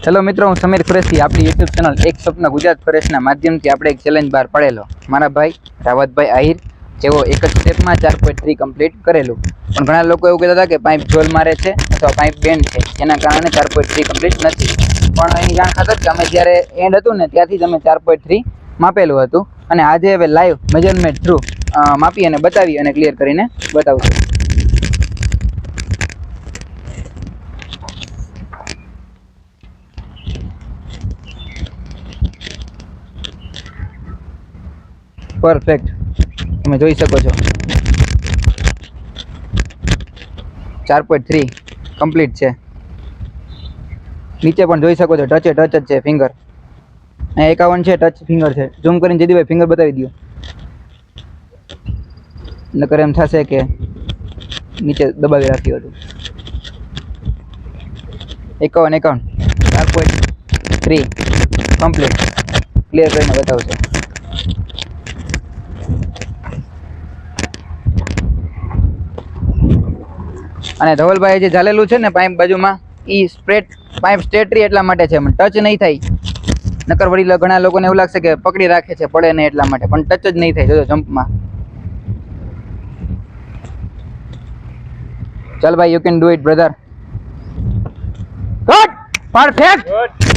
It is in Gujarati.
હેલો મિત્રો, હું સમીર કુરેશી આપણી યુટ્યુબ ચેનલ એક સપના ગુજરાત ફોરેસ્ટના માધ્યમથી આપણે એક ચેલેન્જ બહાર પાડેલો. મારા ભાઈ રાવતભાઈ આહિર, જેઓ એક જ સ્ટેપમાં 4.3 કમ્પ્લીટ કરેલું. પણ ઘણા લોકો એવું કહેતા હતા કે પાઇપ જોલ મારે છે અથવા પાઇપ બેન્ડ છે, જેના કારણે 4.3 કમ્પ્લીટ નથી. પણ એની જાણ ખાતર કે અમે જ્યારે એન્ડ હતું ને ત્યાંથી જ અમે 4.3 માપેલું હતું, અને આજે હવે લાઈવ મેજરમેન્ટ થ્રુ માપી અને બતાવી અને ક્લિયર કરીને બતાવશું. પરફેક્ટ, તમે જોઈ શકો છો 4.3 કમ્પ્લીટ છે. નીચે પણ જોઈ શકો છો, ટચ જ છે ફિંગર. અહીં 51 છે, ટચ ફિંગર છે. ઝૂમ કરીને જયદીપભાઈ ફિંગર બતાવી દો, નકર એમ થશે કે નીચે દબાવી રાખ્યું હતું. 51 4.3 કમ્પ્લીટ ક્લિયર કરીને બતાવશે. અને ધવલભાઈ જે ઝાલેલું છે ને પાઇપ બાજુમાં, એ પાઇપ સ્ટ્રેટ રહી એટલા માટે છે, ટચ નહીં થાય. નકર વળી ઘણા લોકોને એવું લાગશે કે પકડી રાખે છે, પડે નહીં એટલા માટે, પણ ટચ જ નહીં થાય. જોજો જમ્પમાં. ચાલ ભાઈ, you can do it brother. Good, perfect.